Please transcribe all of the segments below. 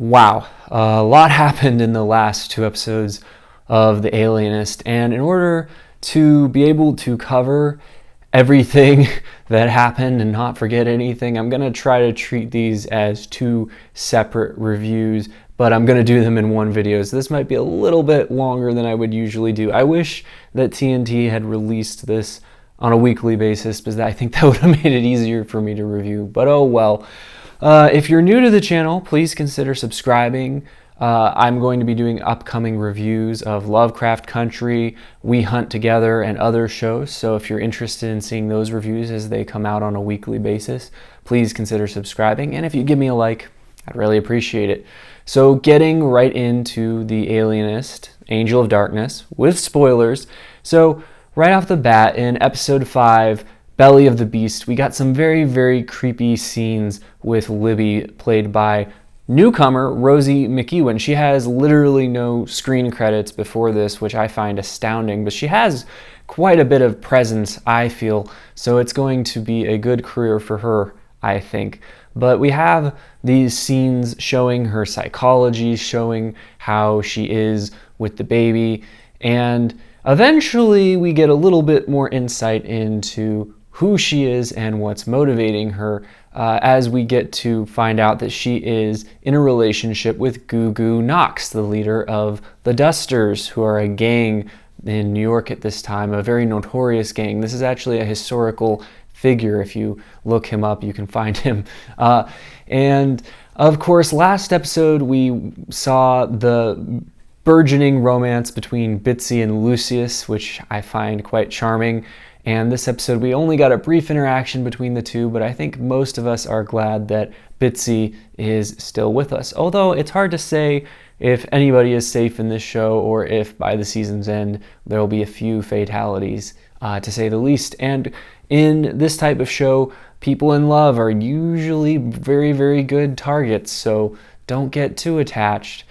Wow, a lot happened in the last two episodes of The Alienist, and in order to be able to cover everything that happened and not forget anything, I'm going to try to treat these as two separate reviews, but I'm going to do them in one video, so this might be a little bit longer than I would usually do. I wish that TNT had released this on a weekly basis, because I think that would have made it easier for me to review, but oh well. If you're new to the channel, please consider subscribing. I'm going to be doing upcoming reviews of Lovecraft Country, We Hunt Together, and other shows. So if you're interested in seeing those reviews as they come out on a weekly basis, please consider subscribing. And if you give me a like, I'd really appreciate it. So getting right into The Alienist, Angel of Darkness, with spoilers. So right off the bat, in episode 5, Belly of the Beast, we got some very, very creepy scenes with Libby, played by newcomer Rosie McEwen. She has literally no screen credits before this, which I find astounding, but she has quite a bit of presence, I feel, so it's going to be a good career for her, I think. But we have these scenes showing her psychology, showing how she is with the baby, and eventually we get a little bit more insight into who she is and what's motivating her as we get to find out that she is in a relationship with Goo Goo Knox, the leader of the Dusters, who are a gang in New York at this time, a very notorious gang. This is actually a historical figure. If you look him up, you can find him. And of course, last episode we saw the burgeoning romance between Bitsy and Lucius, which I find quite charming. And this episode, we only got a brief interaction between the two, but I think most of us are glad that Bitsy is still with us. Although it's hard to say if anybody is safe in this show, or if by the season's end there will be a few fatalities, to say the least. And in this type of show, people in love are usually very, very good targets, so don't get too attached.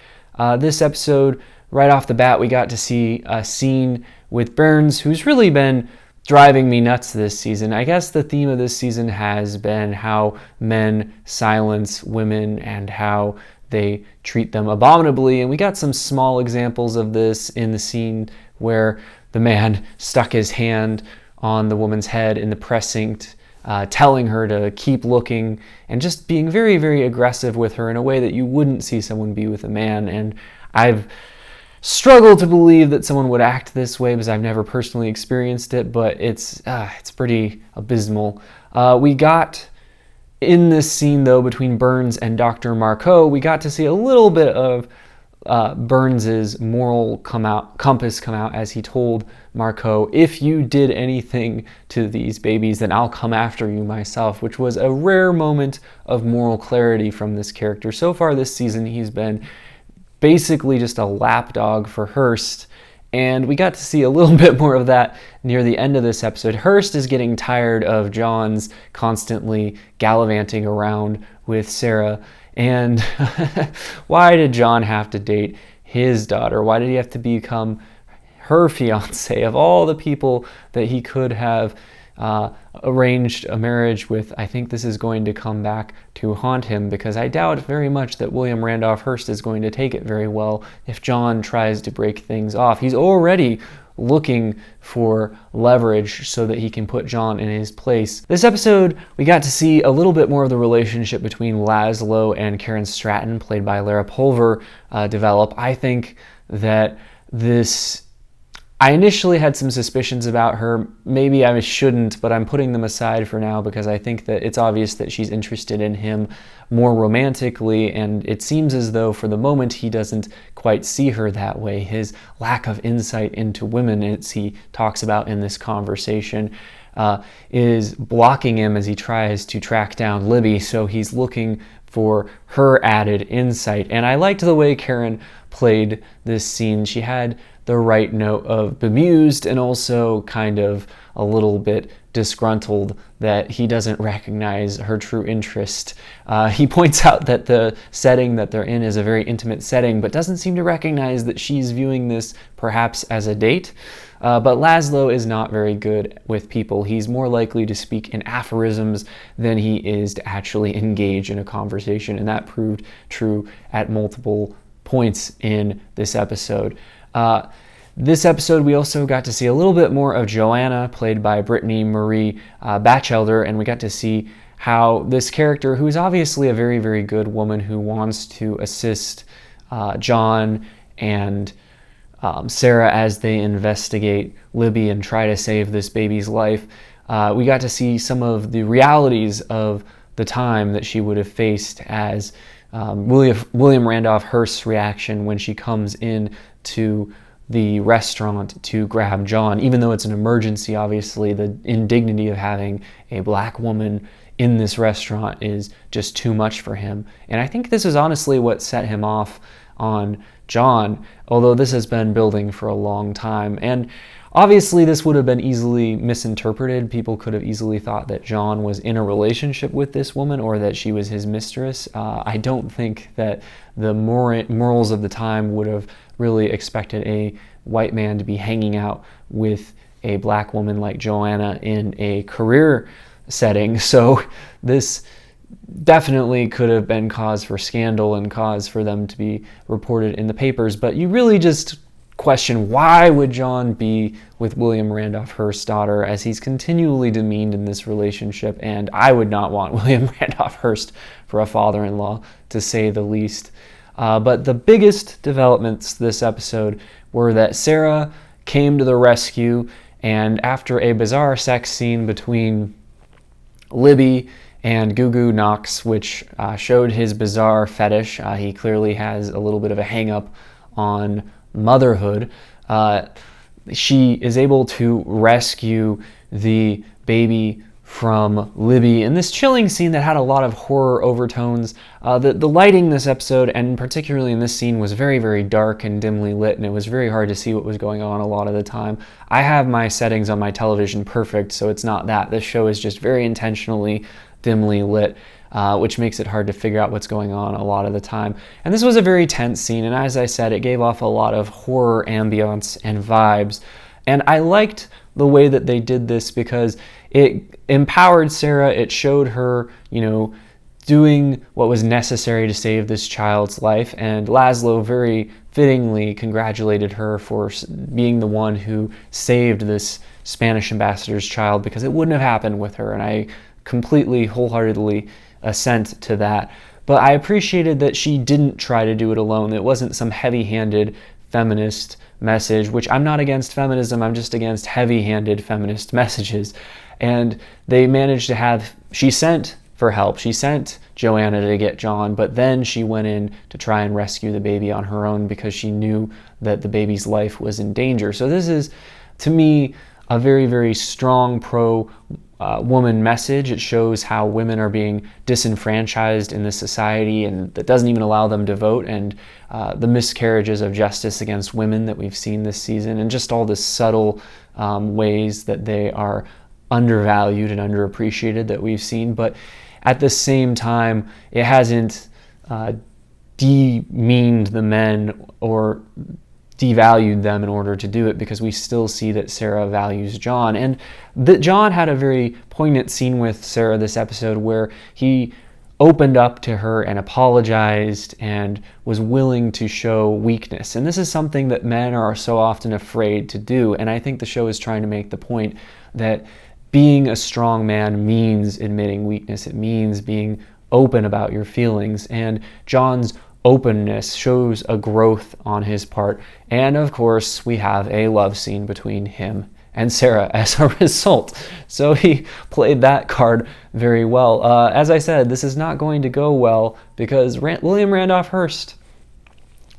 This episode, right off the bat, we got to see a scene with Burns, who's really been driving me nuts this season. I guess the theme of this season has been how men silence women and how they treat them abominably, and we got some small examples of this in the scene where the man stuck his hand on the woman's head in the precinct, telling her to keep looking, and just being very, very aggressive with her in a way that you wouldn't see someone be with a man. And I've struggle to believe that someone would act this way because I've never personally experienced it, but it's pretty abysmal. We got in this scene, though, between Burns and Dr. Marco, we got to see a little bit of Burns's moral compass come out as he told Marco, if you did anything to these babies, then I'll come after you myself, which was a rare moment of moral clarity from this character. So far this season, he's been basically just a lapdog for Hearst, and we got to see a little bit more of that near the end of this episode. Hearst is getting tired of John's constantly gallivanting around with Sarah, and why did John have to date his daughter? Why did he have to become her fiance? Of all the people that he could have arranged a marriage with, I think this is going to come back to haunt him, because I doubt very much that William Randolph Hearst is going to take it very well if John tries to break things off. He's already looking for leverage so that he can put John in his place. This episode, we got to see a little bit more of the relationship between Laszlo and Karen Stratton, played by Lara Pulver, develop. I think that I initially had some suspicions about her. Maybe I shouldn't, but I'm putting them aside for now because I think that it's obvious that she's interested in him more romantically, and it seems as though for the moment he doesn't quite see her that way. His lack of insight into women, as he talks about in this conversation, is blocking him as he tries to track down Libby, so he's looking for her added insight. And I liked the way Karen played this scene. She had the right note of bemused and also kind of a little bit disgruntled that he doesn't recognize her true interest. He points out that the setting that they're in is a very intimate setting, but doesn't seem to recognize that she's viewing this perhaps as a date. But Laszlo is not very good with people. He's more likely to speak in aphorisms than he is to actually engage in a conversation, and that proved true at multiple points in this episode. This episode, we also got to see a little bit more of Joanna, played by Brittany Marie Batchelder, and we got to see how this character, who is obviously a very, very good woman who wants to assist John and Sarah as they investigate Libby and try to save this baby's life, we got to see some of the realities of the time that she would have faced as William Randolph Hearst's reaction when she comes in to the restaurant to grab John. Even though it's an emergency, obviously, the indignity of having a black woman in this restaurant is just too much for him. And I think this is honestly what set him off on John, although this has been building for a long time. And obviously this would have been easily misinterpreted. People could have easily thought that John was in a relationship with this woman or that she was his mistress. I don't think that the morals of the time would have really expected a white man to be hanging out with a black woman like Joanna in a career setting. So this definitely could have been cause for scandal and cause for them to be reported in the papers. But you really just question, why would John be with William Randolph Hearst's daughter, as he's continually demeaned in this relationship? And I would not want William Randolph Hearst for a father-in-law, to say the least. But the biggest developments this episode were that Sarah came to the rescue, and after a bizarre sex scene between Libby and Gugu Knox, which showed his bizarre fetish, he clearly has a little bit of a hang-up on motherhood, she is able to rescue the baby from Libby in this chilling scene that had a lot of horror overtones. The lighting this episode, and particularly in this scene, was very, very dark and dimly lit, and it was very hard to see what was going on a lot of the time. I have my settings on my television perfect, so it's not that. This show is just very intentionally dimly lit, which makes it hard to figure out what's going on a lot of the time. And this was a very tense scene, and as I said, it gave off a lot of horror ambiance and vibes. And I liked the way that they did this because it empowered Sarah. It showed her, doing what was necessary to save this child's life. And Laszlo very fittingly congratulated her for being the one who saved this Spanish ambassador's child, because it wouldn't have happened with her. And I completely, wholeheartedly assent to that. But I appreciated that she didn't try to do it alone. It wasn't some heavy-handed feminist message, which I'm not against feminism, I'm just against heavy-handed feminist messages. And they managed to have, she sent for help. She sent Joanna to get John, but then she went in to try and rescue the baby on her own because she knew that the baby's life was in danger. So this is, to me, a very, very strong pro-woman message. It shows how women are being disenfranchised in this society, and that doesn't even allow them to vote, and the miscarriages of justice against women that we've seen this season, and just all the subtle ways that they are undervalued and underappreciated that we've seen. But at the same time, it hasn't demeaned the men or devalued them in order to do it, because we still see that Sarah values John. And that John had a very poignant scene with Sarah this episode where he opened up to her and apologized and was willing to show weakness. And this is something that men are so often afraid to do. And I think the show is trying to make the point that being a strong man means admitting weakness. It means being open about your feelings. And John's openness shows a growth on his part. And of course, we have a love scene between him and Sarah as a result. So he played that card very well. As I said, this is not going to go well because William Randolph Hearst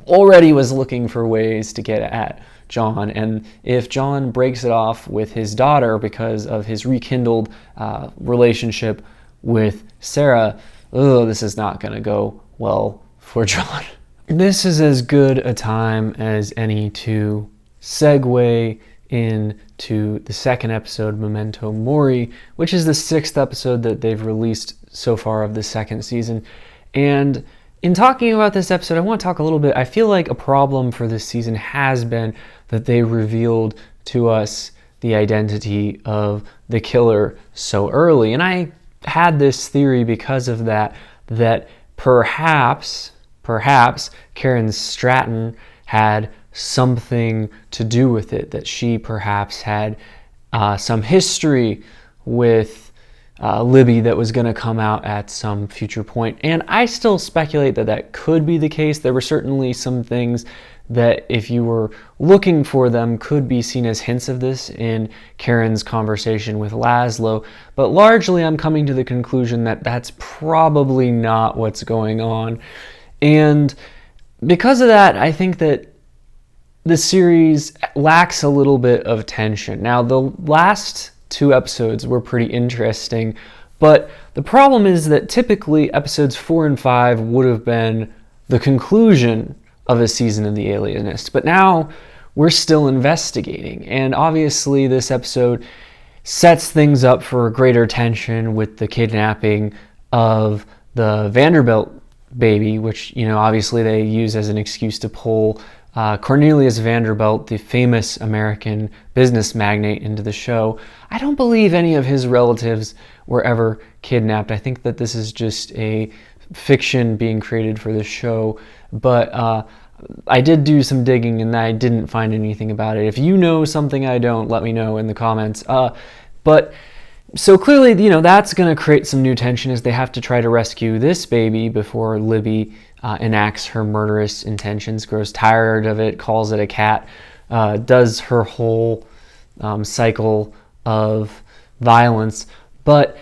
already was looking for ways to get at John. And if John breaks it off with his daughter because of his rekindled relationship with Sarah, this is not going to go well for John. this is as good a time as any to segue into the second episode, Memento Mori, which is the 6th episode that they've released so far of the second season. And in talking about this episode, I want to talk a little bit. I feel like a problem for this season has been that they revealed to us the identity of the killer so early. And I had this theory because of that perhaps Karen Stratton had something to do with it, that she perhaps had some history with Libby that was going to come out at some future point. And I still speculate that that could be the case. There were certainly some things that, if you were looking for them, could be seen as hints of this in Karen's conversation with Laszlo. But largely, I'm coming to the conclusion that that's probably not what's going on. And because of that, I think that the series lacks a little bit of tension. Now, the last 2 episodes were pretty interesting, but the problem is that typically episodes 4 and 5 would have been the conclusion of a season of The Alienist. But now we're still investigating, and obviously this episode sets things up for greater tension with the kidnapping of the Vanderbilt baby, which, obviously they use as an excuse to pull Cornelius Vanderbilt, the famous American business magnate, into the show. I don't believe any of his relatives were ever kidnapped. I think that this is just a fiction being created for the show, but I did do some digging and I didn't find anything about it. If you know something I don't, let me know in the comments. But so clearly, that's going to create some new tension as they have to try to rescue this baby before Libby enacts her murderous intentions, grows tired of it, calls it a cat, does her whole cycle of violence. But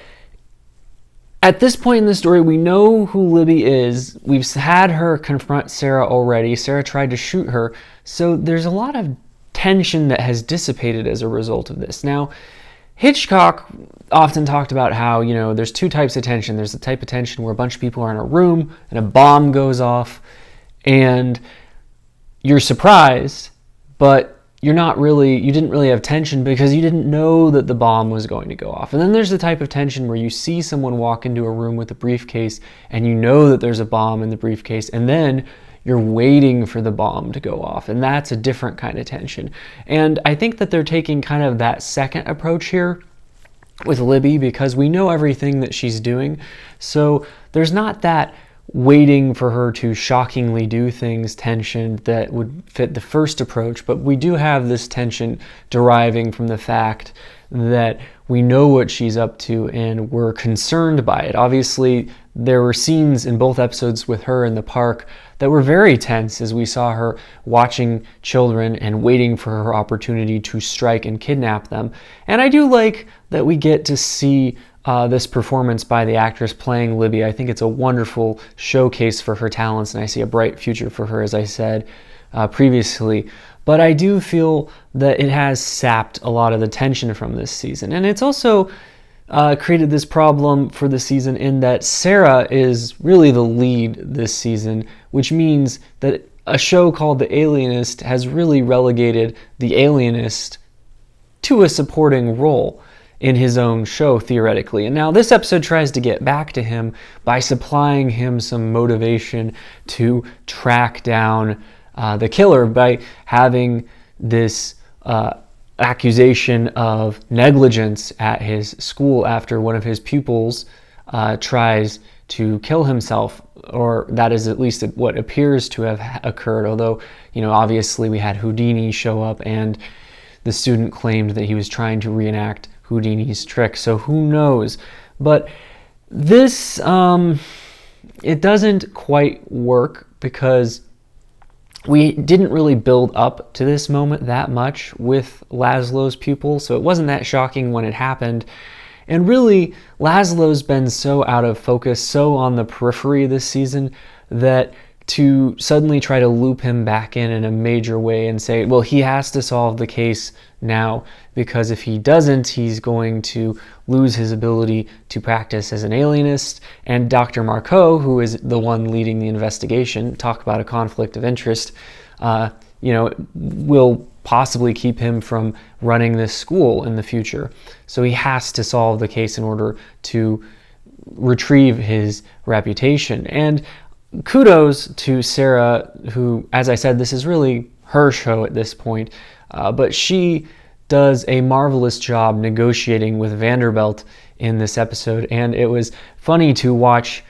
at this point in the story, we know who Libby is. We've had her confront Sarah already. Sarah tried to shoot her. So there's a lot of tension that has dissipated as a result of this. Now, Hitchcock often talked about how, there's 2 types of tension. There's the type of tension where a bunch of people are in a room and a bomb goes off and you're surprised, but you didn't really have tension because you didn't know that the bomb was going to go off. And then there's the type of tension where you see someone walk into a room with a briefcase and you know that there's a bomb in the briefcase, and then you're waiting for the bomb to go off. And that's a different kind of tension. And I think that they're taking kind of that second approach here with Libby because we know everything that she's doing. So there's not that waiting for her to shockingly do things tension that would fit the first approach, but we do have this tension deriving from the fact that we know what she's up to and we're concerned by it. Obviously, there were scenes in both episodes with her in the park that were very tense as we saw her watching children and waiting for her opportunity to strike and kidnap them. And I do like that we get to see this performance by the actress playing Libby. I think it's a wonderful showcase for her talents, and I see a bright future for her, as I said previously. But I do feel that it has sapped a lot of the tension from this season. And it's also created this problem for the season in that Sarah is really the lead this season, which means that a show called The Alienist has really relegated the alienist to a supporting role in his own show, theoretically. And now this episode tries to get back to him by supplying him some motivation to track down the killer by having this accusation of negligence at his school after one of his pupils tries to kill himself, or that is at least what appears to have occurred, although, obviously we had Houdini show up and the student claimed that he was trying to reenact Houdini's trick, so who knows. But this, it doesn't quite work because we didn't really build up to this moment that much with Laszlo's pupil, so it wasn't that shocking when it happened. And really, Laszlo's been so out of focus, so on the periphery this season, that to suddenly try to loop him back in a major way and say, well, he has to solve the case now, because if he doesn't, he's going to lose his ability to practice as an alienist. And Dr. Marcoux, who is the one leading the investigation, talk about a conflict of interest, will possibly keep him from running this school in the future. So he has to solve the case in order to retrieve his reputation. And kudos to Sarah, who, as I said, this is really her show at this point, but she does a marvelous job negotiating with Vanderbilt in this episode, and it was funny to watch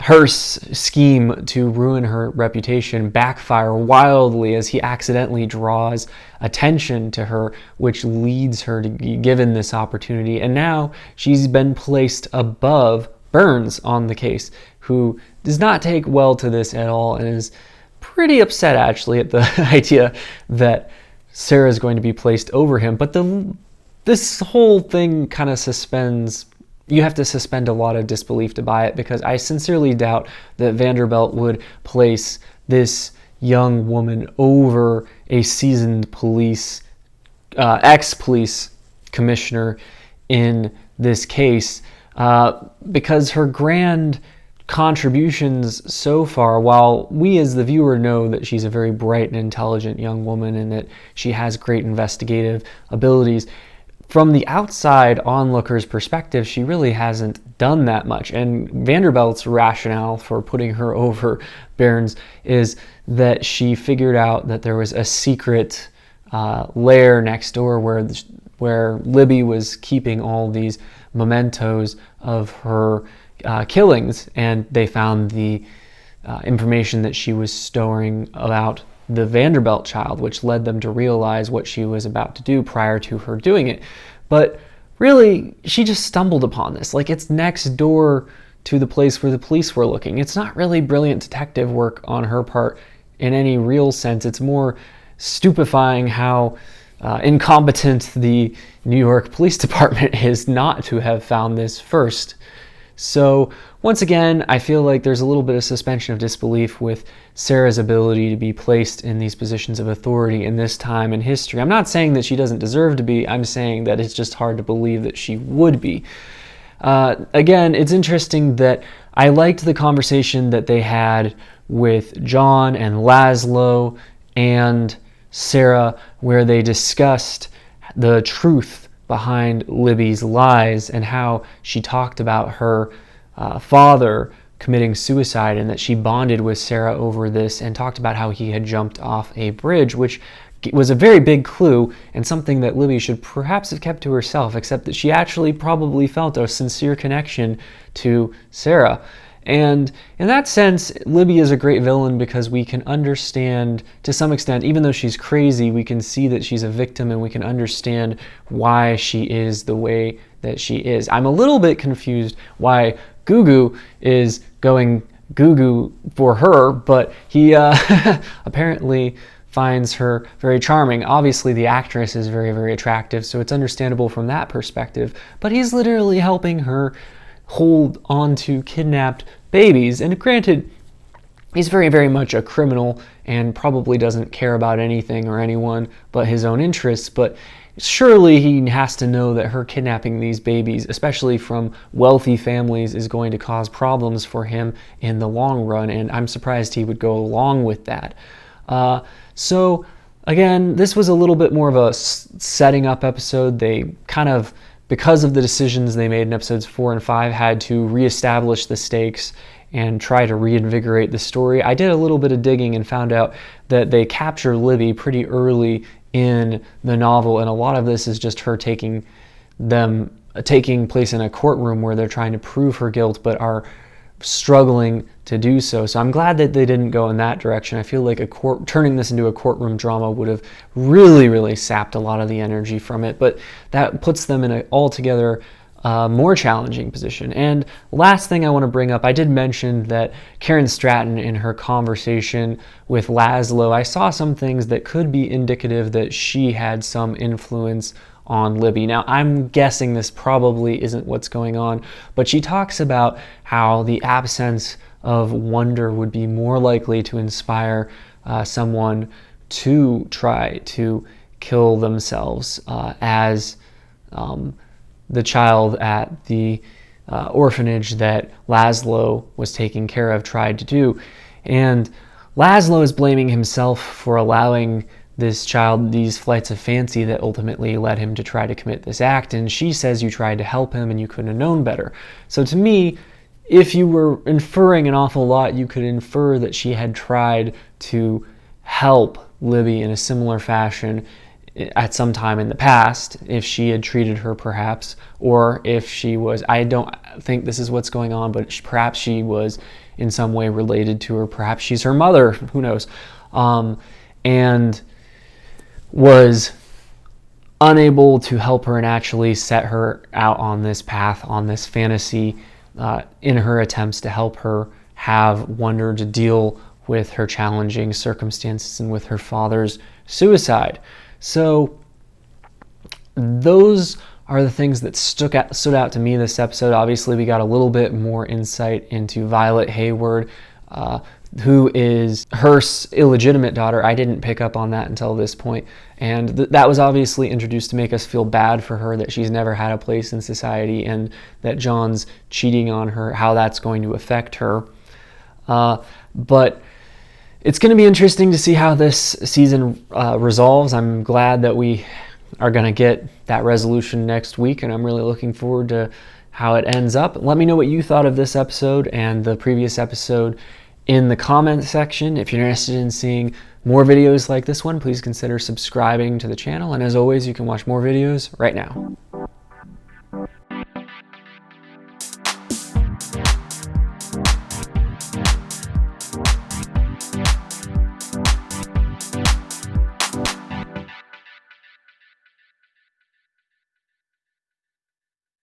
her scheme to ruin her reputation backfire wildly as he accidentally draws attention to her, which leads her to be given this opportunity. And now she's been placed above Burns on the case, who does not take well to this at all and is pretty upset actually at the idea that Sarah is going to be placed over him. But this whole thing kind of suspends. You have to suspend a lot of disbelief to buy it, because I sincerely doubt that Vanderbilt would place this young woman over a seasoned ex-police commissioner in this case, because her grand contributions so far, while we as the viewer know that she's a very bright and intelligent young woman and that she has great investigative abilities, from the outside onlooker's perspective, she really hasn't done that much. And Vanderbilt's rationale for putting her over Burns is that she figured out that there was a secret lair next door where Libby was keeping all these mementos of her killings, and they found the information that she was storing about the Vanderbilt child, which led them to realize what she was about to do prior to her doing it. But really, she just stumbled upon this. Like, it's next door to the place where the police were looking. It's not really brilliant detective work on her part in any real sense. It's more stupefying how incompetent the New York Police Department is not to have found this first. So once again, I feel like there's a little bit of suspension of disbelief with Sarah's ability to be placed in these positions of authority in this time in history. I'm not saying that she doesn't deserve to be. I'm saying that it's just hard to believe that she would be. Again, it's interesting that I liked the conversation that they had with John and Laszlo and Sarah, where they discussed the truth behind Libby's lies and how she talked about her father committing suicide, and that she bonded with Sarah over this and talked about how he had jumped off a bridge, which was a very big clue and something that Libby should perhaps have kept to herself, except that she actually probably felt a sincere connection to Sarah. And in that sense, Libby is a great villain, because we can understand, to some extent, even though she's crazy, we can see that she's a victim and we can understand why she is the way that she is. I'm a little bit confused why Gugu is going Gugu for her, but he apparently finds her very charming. Obviously, the actress is very, very attractive, so it's understandable from that perspective, but he's literally helping her hold on to kidnapped babies. And granted, he's very, very much a criminal and probably doesn't care about anything or anyone but his own interests, but surely he has to know that her kidnapping these babies, especially from wealthy families, is going to cause problems for him in the long run, and I'm surprised he would go along with that. So again, this was a little bit more of a setting up episode. They kind of, because of the decisions they made in episodes 4 and 5, had to reestablish the stakes and try to reinvigorate the story. I did a little bit of digging and found out that they capture Libby pretty early in the novel, and a lot of this is just her taking place in a courtroom where they're trying to prove her guilt but are struggling to do so. So I'm glad that they didn't go in that direction. I feel like turning this into a courtroom drama would have really, really sapped a lot of the energy from it, but that puts them in an altogether more challenging position. And last thing I want to bring up, I did mention that Karen Stratton, in her conversation with Laszlo, I saw some things that could be indicative that she had some influence on Libby. Now, I'm guessing this probably isn't what's going on, but she talks about how the absence of wonder would be more likely to inspire someone to try to kill themselves, as the child at the orphanage that Laszlo was taking care of tried to do. And Laszlo is blaming himself for allowing this child these flights of fancy that ultimately led him to try to commit this act, and she says you tried to help him and you couldn't have known better. So to me, if you were inferring an awful lot, you could infer that she had tried to help Libby in a similar fashion at some time in the past, if she had treated her perhaps, or if she was, I don't think this is what's going on, but perhaps she was in some way related to her, perhaps she's her mother, who knows, and was unable to help her and actually set her out on this path, on this fantasy, in her attempts to help her have wonder, to deal with her challenging circumstances and with her father's suicide. So those are the things that stood out to me this episode. Obviously, we got a little bit more insight into Violet Hayward, who is her illegitimate daughter. I didn't pick up on that until this point. And that was obviously introduced to make us feel bad for her, that she's never had a place in society, and that John's cheating on her, how that's going to affect her. But it's going to be interesting to see how this season resolves. I'm glad that we are going to get that resolution next week, and I'm really looking forward to how it ends up. Let me know what you thought of this episode and the previous episode in the comment section. If you're interested in seeing more videos like this one, please consider subscribing to the channel. And as always, you can watch more videos right now.